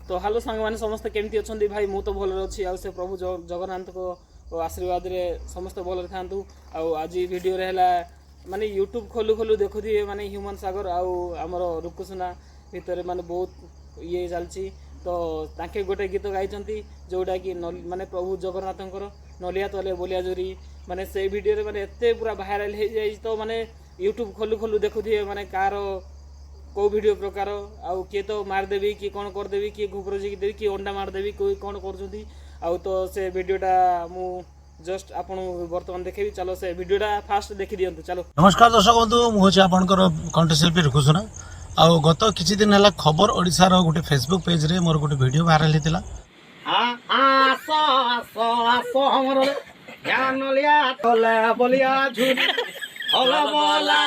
तो हेलो सांग मैंने समस्त केमती अच्छा भाई मु तो भल अच्छी आ से प्रभु जगन्नाथ को आशीर्वाद रे समस्त भल था आज वीडियो रे है माने यूट्यूब खोलू खोलू देखुए माने ह्यूमन सागर आमर रुकुसुना भितर माने बहुत ये चलती तो ताके गोटे गीत गाई जोटा कि माने प्रभु जगन्नाथ नलिया तले बोलिया जोरी माने से वीडियो रे माने एते पूरा वायरल हो जाए तो माने यूट्यूब खोलू खोलू देखुए माने कार को वीडियो प्रकार आउ किए तो मारदेवी किए कौन करदेवी किए घुपर जिकी देवी किए अंडा मारदेवी कोई कौन कर तो से वीडियोटा मु जस्ट आपन वर्तमान देखेबी चलो से वीडियोटा फास्ट देखि दियंतु चलो। नमस्कार दर्शक बंधु मुझे आपनकर कंठशिल्पी रुकुसुना आ गत किछि दिन हला खबर ओडिसा रो गोटे फेसबुक पेज रे मोर गोटे वीडियो वायरल हेतिला आसो आसो आसो हमर ज्ञान लिया तोले बोलिया झूठ होला बोला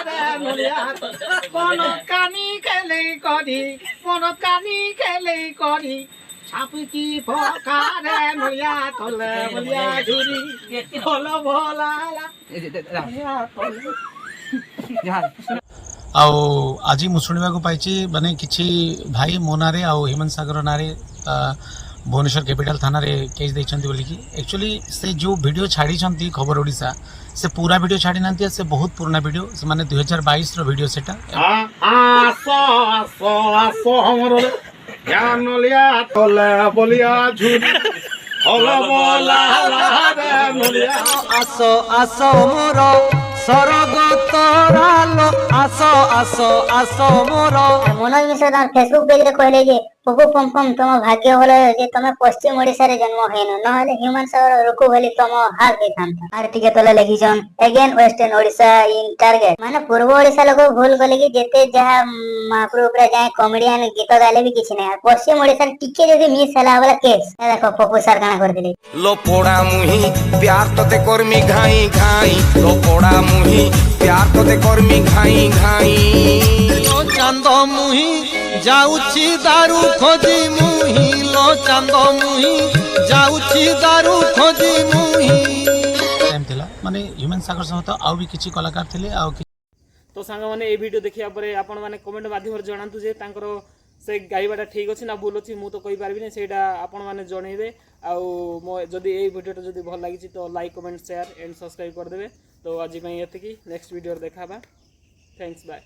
रे नलिया कोन कानी खेले करी छापी की फकारे नलिया तोले बोलिया झूरी होला बोला आज मु शुणा पाई माने किछि भाई मो नारे आ हेमंत सागर नारे भुवनेश्वर कैपिटल थाना रे केस देइछंती बोली कि एक्चुअली से जो वीडियो छाड़ी खबर ओडिसा से पूरा वीडियो छाड़ी नांती से बहुत पुराना वीडियो से माने 2022 रो वीडियो सेटा आसो आसो आसो हमर ज्ञान लिया तोले बोलिया झूठ होला बोला रे नलिया आसो आसो मोर सरग तोरालो आसो आसो आसो मोर मनोज मिश्र तार फेसबुक पेज रे कहले जे पपु पम तुम भाग्य भल जे तुम पश्चिम ओडिसा रे जन्म हेन नहले ह्यूमन सागर रुकु भली तुम हार के थांता आर टिके तले लिखिछन again western Odisha in target माने पूर्व ओडिसा लोग भूल गले कि जेते जहा महाप्रभु ऊपर जाए कॉमेडियन गीत गाले भी किछि नै पश्चिम ओडिसा टिके जदी मिस हला वाला केस ए देखो पपु सर काना कर दिले लो पोड़ा मुही प्यार तो ते करमी घाई घाई लो पोड़ा मुही प्यार तो ते करमी घाई घाई लो चांद मुही जाउछि दारू खोजी मुही लो चांद मुही जाउछि दारू खोजी मुही टाइम थिला माने ह्यूमन सागर सहित आउ भी किछि कलाकार थिले आ तो सांग मैंने ये वीडियो देखिया परे आपण माने कमेंट माध्यम रे जणांतु जे तांकर से गाइबाटा ठीक अछि ना भूल अछि मु तो कहि पारबी नै सेटा आपण माने जणैबे मो जदी ए वीडियोटा जदी भल लागिछि तो like comment share and subscribe कर देबे तो आज पई एतिकी नेक्स्ट वीडियो रे देखाबा थैंक्स बाय।